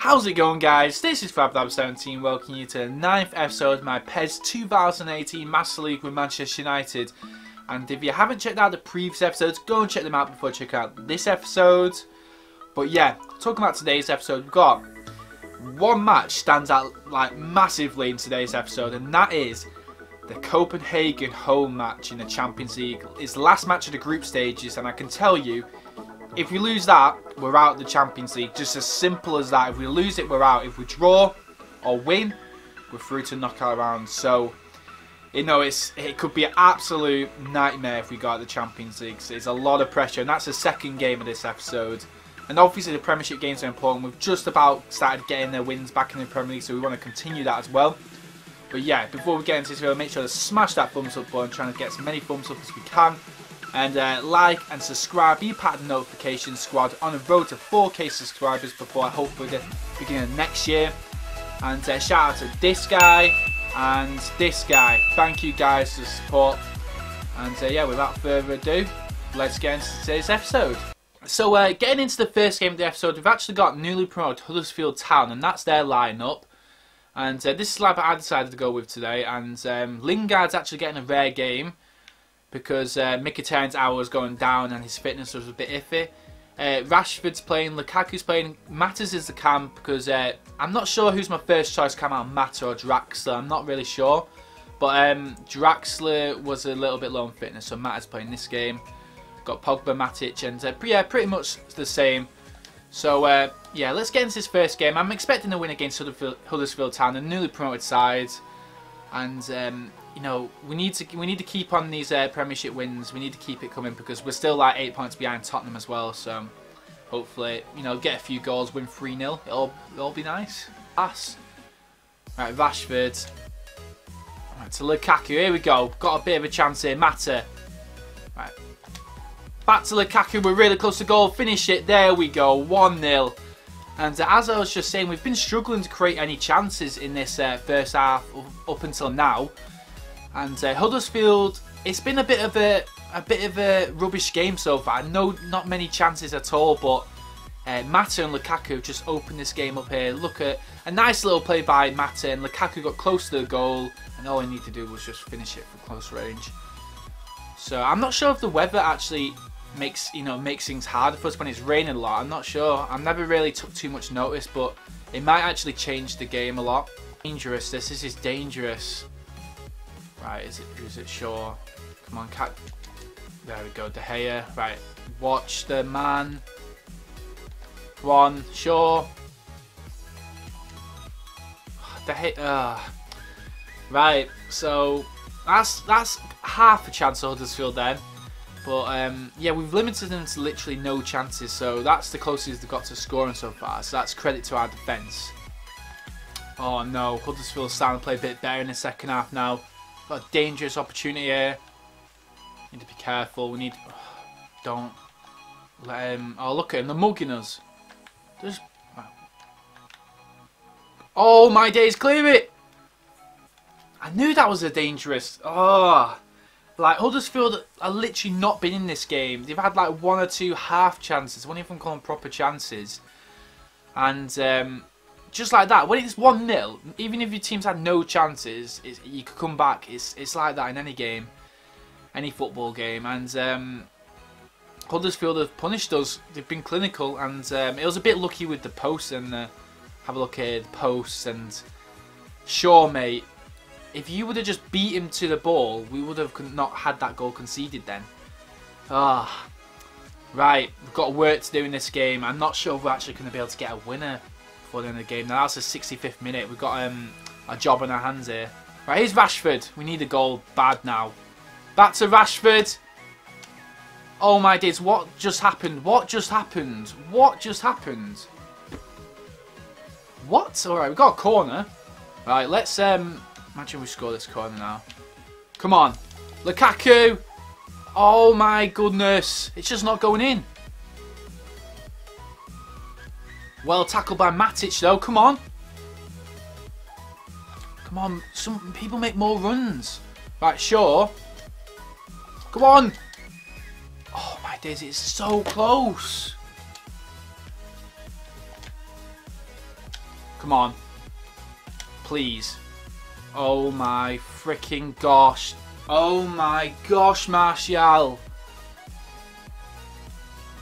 How's it going, guys? This is FabLab17 welcoming you to the 9th episode of my PES 2018 Master League with Manchester United. And if you haven't checked out the previous episodes, go and check them out before checking out this episode. But yeah, talking about today's episode, we've got one match stands out like massively in today's episode, and that is the Copenhagen home match in the Champions League. It's the last match of the group stages, and I can tell you, if we lose that, we're out of the Champions League. Just as simple as that. If we lose it, we're out. If we draw or win, we're through to knockout rounds. So, you know, it could be an absolute nightmare if we got out of the Champions League. So it's a lot of pressure, and that's the second game of this episode. And obviously the Premiership games are important. We've just about started getting their wins back in the Premier League, so we want to continue that as well. But yeah, before we get into this video, make sure to smash that thumbs up button, trying to get as many thumbs up as we can. And like and subscribe, be part of the notification squad on the road to 4K subscribers before hopefully the beginning of next year. And shout out to this guy and this guy. Thank you guys for the support. And yeah, without further ado, let's get into today's episode. So getting into the first game of the episode, we've actually got newly promoted Huddersfield Town, and that's their lineup. And this is the lineup I decided to go with today. And Lingard's actually getting a rare game, because Mkhitaryan's hour was going down and his fitness was a bit iffy. Rashford's playing, Lukaku's playing, Matters is the cam, because I'm not sure who's my first choice cam out, Mata or Draxler, I'm not really sure. But Draxler was a little bit low on fitness, so Mata's playing this game. Got Pogba, Matic, and yeah, pretty much the same. So yeah, let's get into this first game. I'm expecting a win against Huddersfield Town, a newly promoted side. And you know, we need to keep on these Premiership wins. We need to keep it coming, because we're still like 8 points behind Tottenham as well. So hopefully, you know, get a few goals, win 3-0. It'll be nice. Pass. Right, Rashford. Right, to Lukaku. Here we go. Got a bit of a chance here. Mata. Right. Back to Lukaku. We're really close to goal. Finish it. There we go. 1-0. And as I was just saying, we've been struggling to create any chances in this first half up until now. And Huddersfield, it's been a bit of a rubbish game so far. No, not many chances at all. But Mata and Lukaku have just opened this game up here. Look at a nice little play by Mata, and Lukaku got close to the goal, and all he needed to do was just finish it from close range. So I'm not sure if the weather actually makes things harder for us when it's raining a lot. I'm not sure. I never really took too much notice, but it might actually change the game a lot. Dangerous. This is dangerous. Right, is it Shaw? Come on, cat. There we go, De Gea. Right, watch the man. Come on, Shaw. De Gea. Right, so that's half a chance of Huddersfield then. But yeah, we've limited them to literally no chances, so that's the closest they've got to scoring so far. So that's credit to our defence. Oh no, Huddersfield's starting to play a bit better in the second half now. Got a dangerous opportunity here. Need to be careful. We need. Don't let him. Oh, look at him. They're mugging us. Just. Oh my days! Clear it. I knew that was a dangerous. Oh, like Huddersfield are literally not been in this game. They've had like 1 or 2 half chances. Won't even call them proper chances. And just like that, when it's 1-0, even if your team's had no chances, you could come back. It's like that in any game, any football game. And Huddersfield have punished us. They've been clinical, and it was a bit lucky with the posts. And have a look at the posts. And sure, mate, if you would have just beat him to the ball, we would have not had that goal conceded then. Ah, right, we've got work to do in this game. I'm not sure if we're actually going to be able to get a winner before the end of the game. Now that's the 65th minute. We've got a job on our hands here. Right, here's Rashford. We need a goal bad now. Back to Rashford. Oh my days, what just happened? What just happened? What just happened? What? Alright, we've got a corner. Right, let's imagine we score this corner now. Come on. Lukaku. Oh my goodness. It's just not going in. Well tackled by Matic though. Come on. Come on. Some people make more runs. Right, sure. Come on. Oh my days, it's so close. Come on. Please. Oh my freaking gosh. Oh my gosh, Martial.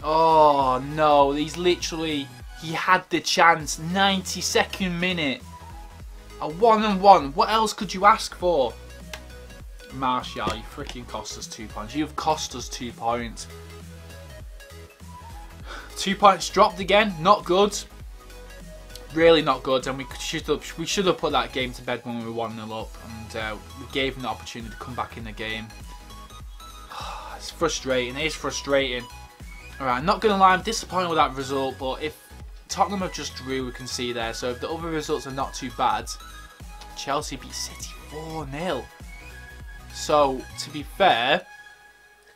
Oh no, he's literally, he had the chance. 92nd minute. A 1-on-1. What else could you ask for? Martial, you freaking cost us 2 points. You've cost us 2 points. 2 points dropped again. Not good. Really not good. And we should have put that game to bed when we were 1-0 up. And we gave him the opportunity to come back in the game. It's frustrating. It is frustrating. Alright, I'm not going to lie. I'm disappointed with that result. But if Tottenham have just drew, we can see there. So if the other results are not too bad, Chelsea beat City 4-0. So, to be fair,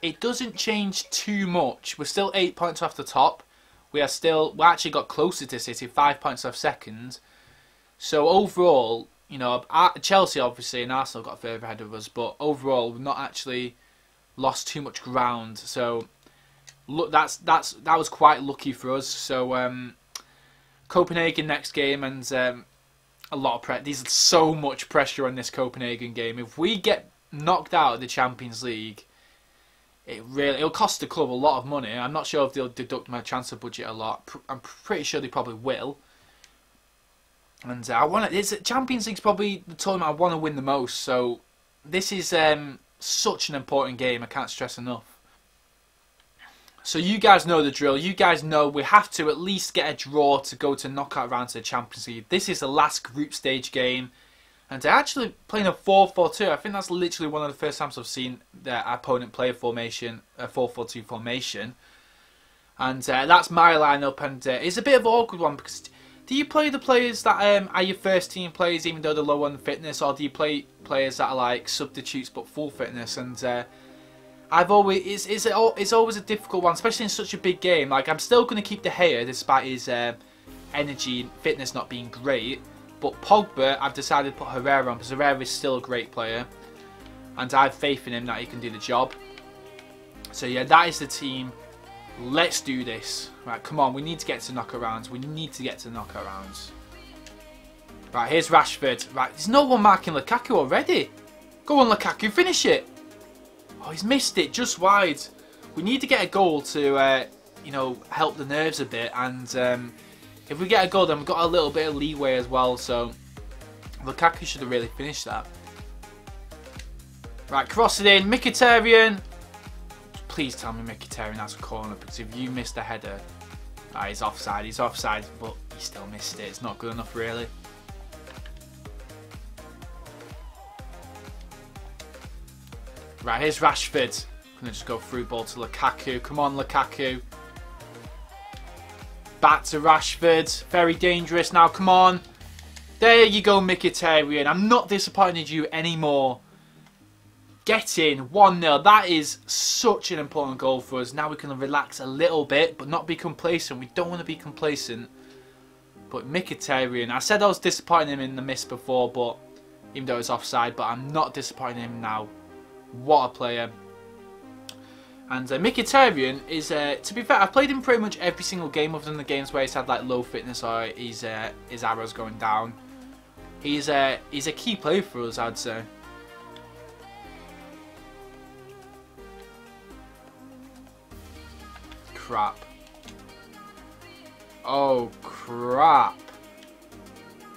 it doesn't change too much. We're still 8 points off the top. We actually got closer to City, 5 points off second. So overall, you know, Chelsea obviously and Arsenal got further ahead of us, but overall we've not actually lost too much ground. So look, that was quite lucky for us. So Copenhagen next game, and a lot of pressure. There's so much pressure on this Copenhagen game. If we get knocked out of the Champions League, it'll cost the club a lot of money. I'm not sure if they'll deduct my transfer budget a lot. I'm pretty sure they probably will. And Champions League's probably the tournament I want to win the most. So this is such an important game. I can't stress enough. So you guys know the drill. You guys know we have to at least get a draw to go to knockout round to the Champions League. This is the last group stage game. And they're actually playing a 4-4-2. I think that's literally one of the first times I've seen their opponent play a 4-4-2 formation. And that's my lineup. And it's a bit of an awkward one because do you play the players that are your first team players even though they're low on fitness, or do you play players that are like substitutes but full fitness? And it's always a difficult one, especially in such a big game. Like, I'm still going to keep De Gea despite his energy and fitness not being great. But Pogba, I've decided to put Herrera on because Herrera is still a great player. And I have faith in him that he can do the job. So yeah, that is the team. Let's do this. Right, come on. We need to get to knockout rounds. We need to get to knockout rounds. Right, here's Rashford. Right, there's no one marking Lukaku already. Go on, Lukaku. Finish it. Oh, he's missed it just wide. We need to get a goal to, you know, help the nerves a bit. And if we get a goal, then we've got a little bit of leeway as well. So Lukaku should have really finished that. Right, cross it in. Mkhitaryan. Please tell me Mkhitaryan has a corner, because if you missed the header, he's offside. He's offside, but he still missed it. It's not good enough, really. Right, here's Rashford. I'm going to just go through ball to Lukaku. Come on, Lukaku. Back to Rashford. Very dangerous now. Come on. There you go, Mkhitaryan. I'm not disappointed you anymore. Get in. 1-0. That is such an important goal for us. Now we can relax a little bit, but not be complacent. We don't want to be complacent. But Mkhitaryan, I said I was disappointing him in the miss before, but even though it's offside, but I'm not disappointing him now. What a player. And Mkhitaryan is, to be fair, I've played him pretty much every single game other than the games where he's had like low fitness or his arrows going down. He's a key player for us, I'd say. Crap. Oh, crap.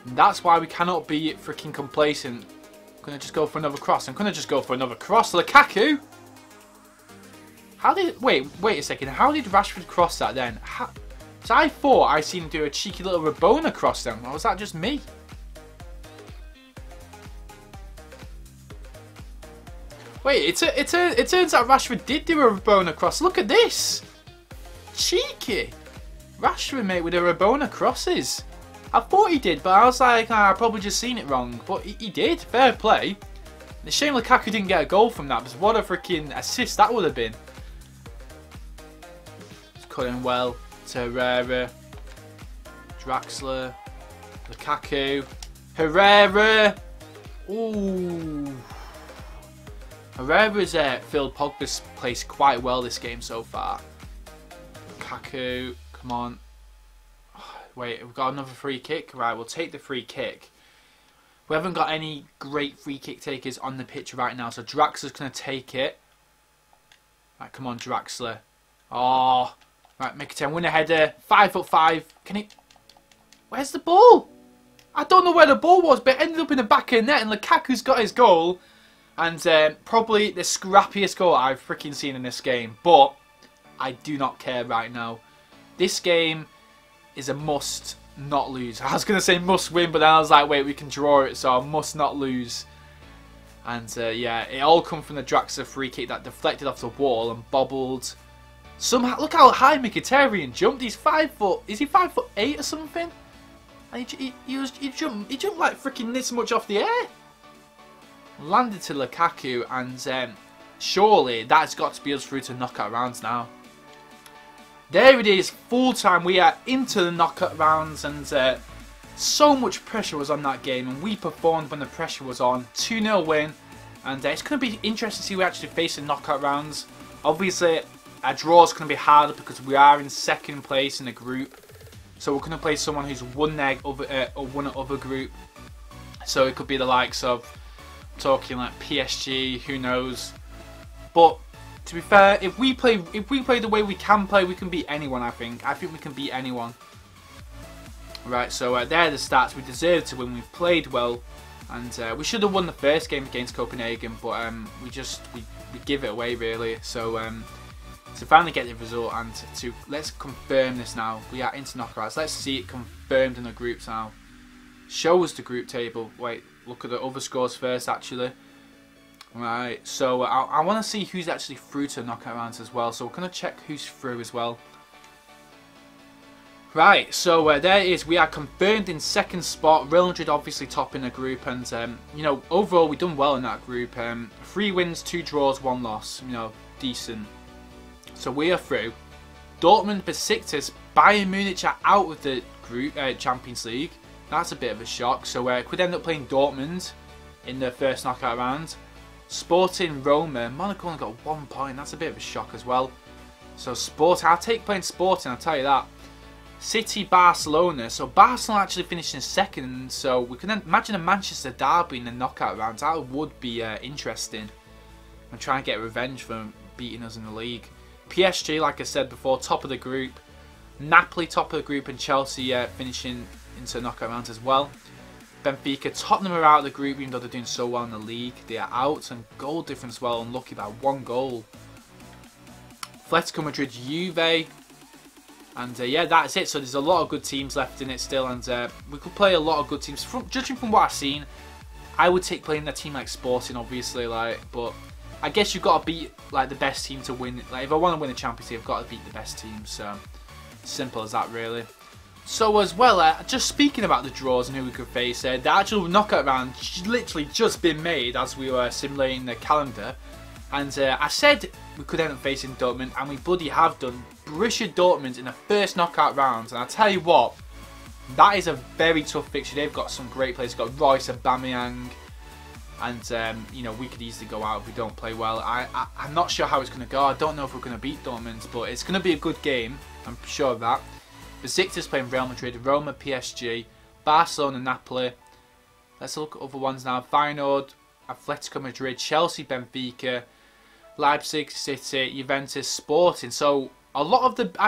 That's why we cannot be freaking complacent. I'm going to just go for another cross. I'm going to just go for another cross. Lukaku! How did... Wait a second. How did Rashford cross that then? So I thought I seen him do a cheeky little Rabona cross then. Or was that just me? Wait, it turns out Rashford did do a Rabona cross. Look at this! Cheeky! Rashford, mate, with the Rabona crosses. I thought he did, but I was like, I probably just seen it wrong. But he did. Fair play. The shame Lukaku didn't get a goal from that, because what a freaking assist that would have been. It's cutting well to Herrera. Draxler. Lukaku. Herrera. Ooh. Herrera's filled Pogba's place quite well this game so far. Lukaku. Come on. Wait, we've got another free kick. Right, we'll take the free kick. We haven't got any great free kick takers on the pitch right now, so Draxler's going to take it. Right, come on, Draxler. Oh, right, Mkhitaryan win a header. 5'5". Can he... Where's the ball? I don't know where the ball was, but it ended up in the back of the net, and Lukaku's got his goal. And probably the scrappiest goal I've freaking seen in this game. But I do not care right now. This game is a must not lose. I was going to say must win, but then I was like, wait, we can draw it, so I must not lose. And yeah, it all come from the Draxler free kick that deflected off the wall and bobbled. Somehow, look how high Mkhitaryan jumped. He's 5 foot. Is he 5'8" or something? And he jumped like freaking this much off the air. Landed to Lukaku, and surely that's got to be us through to knockout rounds now. There it is, full time. We are into the knockout rounds, and so much pressure was on that game, and we performed when the pressure was on. 2-0 win, and it's going to be interesting to see who we actually face in knockout rounds. Obviously, a draw is going to be harder because we are in second place in the group, so we're going to play someone who's won their other group. So it could be the likes of, talking like PSG, who knows. But to be fair, if we play the way we can play, we can beat anyone. I think we can beat anyone. Right, so there are the stats. We deserved to win. We've played well, and we should have won the first game against Copenhagen, but we give it away really. So to finally get the result, and let's confirm this now. We are into knockouts. Let's see it confirmed in the groups now. Show us the group table. Wait, look at the other scores first, actually. Right, so I want to see who's actually through to knockout rounds as well. So we're going to check who's through as well. Right, so there it is. We are confirmed in second spot. Real Madrid obviously top in the group, and you know, overall we've done well in that group. 3 wins, 2 draws, 1 loss. You know, decent. So we are through. Dortmund, Besiktas, Bayern Munich are out of the group Champions League. That's a bit of a shock. So could end up playing Dortmund in the first knockout round. Sporting, Roma. Monaco only got 1 point. That's a bit of a shock as well. So I'll take playing Sporting, I'll tell you that. City, Barcelona. So Barcelona actually finished in second. So we can imagine a Manchester derby in the knockout rounds. That would be interesting. And try and get revenge for beating us in the league. PSG, like I said before, top of the group. Napoli, top of the group, and Chelsea finishing into knockout rounds as well. Benfica, Tottenham are out of the group, even though they're doing so well in the league. They are out, and goal difference well, unlucky by 1 goal. Atletico Madrid, Juve, and yeah, that's it. So there's a lot of good teams left in it still, and we could play a lot of good teams. Judging from what I've seen, I would take playing a team like Sporting, obviously, but I guess you've got to beat like the best team to win. Like if I want to win the Champions League, I've got to beat the best team. So simple as that, really. So as well, just speaking about the draws and who we could face, the actual knockout round literally just been made as we were simulating the calendar, and I said we could end up facing Dortmund, and we bloody have done. Borussia Dortmund in the first knockout round, and I tell you what, that is a very tough fixture. They've got some great players. They've got Royce, Aubameyang, and you know, we could easily go out if we don't play well. I'm not sure how it's going to go. I don't know if we're going to beat Dortmund, but it's going to be a good game. I'm sure of that. Besiktas playing Real Madrid, Roma, PSG, Barcelona, Napoli. Let's look at other ones now. Feyenoord, Atletico Madrid, Chelsea, Benfica, Leipzig, City, Juventus, Sporting. So I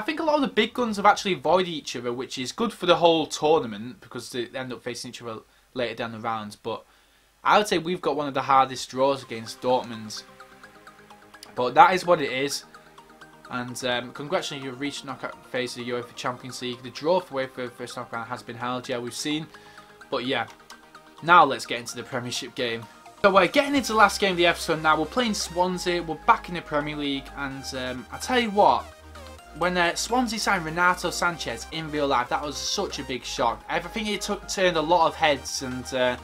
think a lot of the big guns have actually avoided each other, which is good for the whole tournament because they end up facing each other later down the rounds. But I would say we've got one of the hardest draws against Dortmund. But that is what it is. And congratulations, you've reached knockout phase of the UEFA Champions League. The draw for the first knockout has been held, yeah, we've seen. But yeah, now let's get into the Premiership game. So we're getting into the last game of the episode now. We're playing Swansea, we're back in the Premier League. And I tell you what, when Swansea signed Renato Sanchez in real life, that was such a big shock. I think it turned a lot of heads, and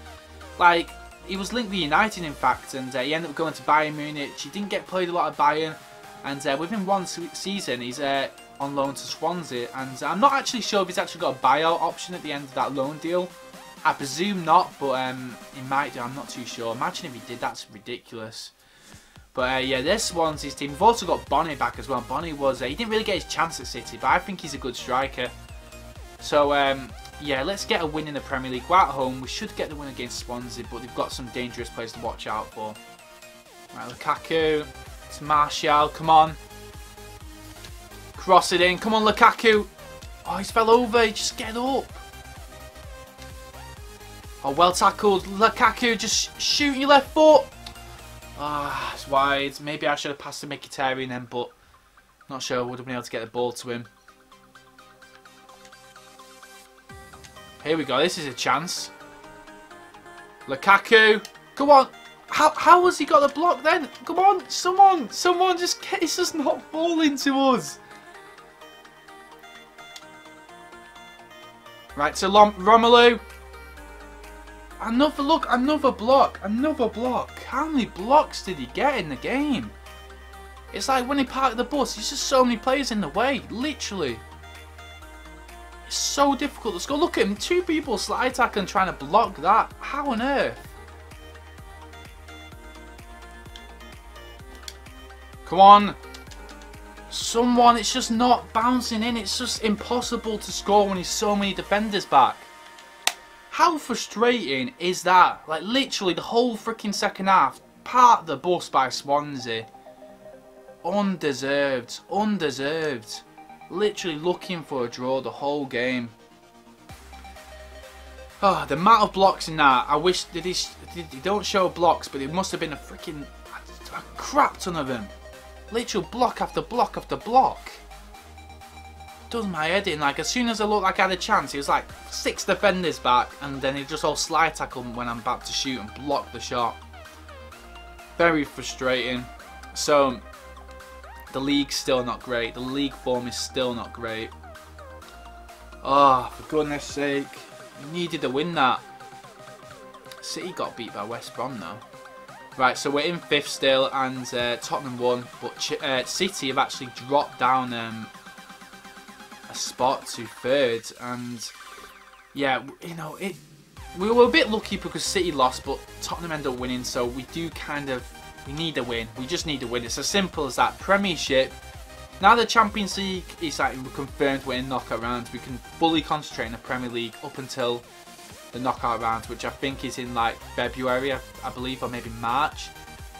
like, he was linked with United in fact, and he ended up going to Bayern Munich. He didn't get played a lot of Bayern. And within 1 season, he's on loan to Swansea. And I'm not actually sure if he's actually got a buyout option at the end of that loan deal. I presume not, but he might do. I'm not too sure. Imagine if he did. That's ridiculous. But yeah, there's Swansea's team. We've also got Bonnie back as well. Bonnie was he didn't really get his chance at City, but I think he's a good striker. So, yeah, let's get a win in the Premier League. We're at home. We should get the win against Swansea, but they've got some dangerous players to watch out for. Right, Lukaku. It's Martial. Come on. Cross it in. Come on, Lukaku. Oh, he's fell over. Just get up. Oh, well tackled. Lukaku, just shoot your left foot. Ah, it's wide. Maybe I should have passed to Mkhitaryan then, but not sure I would have been able to get the ball to him. Here we go. This is a chance. Lukaku. Come on. How has he got the block then? Come on. Someone just get. It's just not falling to us. Right, to Romelu. Another look. Another block. Another block. How many blocks did he get in the game? It's like when he parked the bus. There's just so many players in the way. Literally. It's so difficult to score. Look at him. 2 people slide tackling trying to block that. How on earth? Come on. Someone. It's just not bouncing in. It's just impossible to score when there's so many defenders back. How frustrating is that? Like literally the whole freaking second half. Parked the bus by Swansea. Undeserved. Undeserved. Literally looking for a draw the whole game. Oh, the amount of blocks in that. I wish they don't show blocks, but it must have been a freaking a crap ton of them. Literal block after block after block. Does my head in. Like as soon as I looked like I had a chance, it was like 6 defenders back, and then he just all slide tackle when I'm about to shoot and block the shot. Very frustrating. So the league's still not great. The league form is still not great. Oh, for goodness sake. We needed to win that. City got beat by West Brom though. Right, so we're in 5th still, and Tottenham won. But City have actually dropped down a spot to 3rd. And yeah, you know, we were a bit lucky because City lost, but Tottenham ended up winning. So we do kind of... We need a win. We just need a win. It's as simple as that. Premiership. Now the Champions League is like we're confirmed we're in knockout rounds. We can fully concentrate in the Premier League up until the knockout rounds, which I think is in like February, I believe, or maybe March.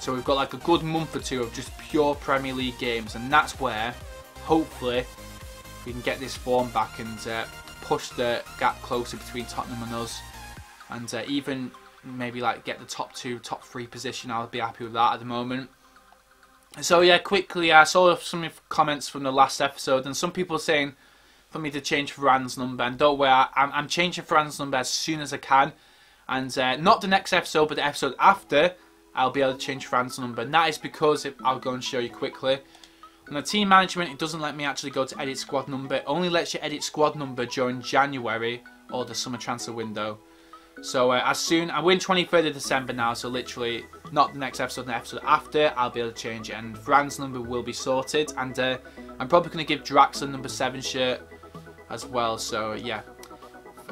So we've got like a good month or 2 of just pure Premier League games, and that's where hopefully we can get this form back and push the gap closer between Tottenham and us, and even maybe like get the top 2, top 3 position. I'll be happy with that at the moment. So yeah, quickly, I saw some comments from the last episode, and some people saying for me to change Varane's number, and don't worry, I'm changing Varane's number as soon as I can, and not the next episode, but the episode after, I'll be able to change Varane's number, and that is because, I'll go and show you quickly. On the team management, it doesn't let me actually go to edit squad number. It only lets you edit squad number during January or the summer transfer window. So as soon, we're in 23rd of December now, so literally not the next episode, the episode after, I'll be able to change it, and Varane's number will be sorted, and I'm probably going to give Draxler number 7 shirt as well, so yeah.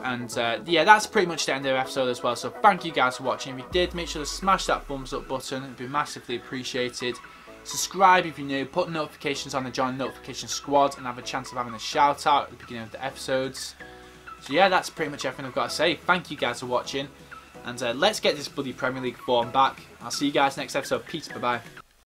And yeah, that's pretty much the end of the episode as well, so thank you guys for watching. If you did, make sure to smash that thumbs up button, it'd be massively appreciated. Subscribe if you're new, put notifications on the join notification squad, and have a chance of having a shout out at the beginning of the episodes. So yeah, that's pretty much everything I've got to say. Thank you guys for watching, and let's get this bloody Premier League form back. I'll see you guys next episode. Peace, bye bye.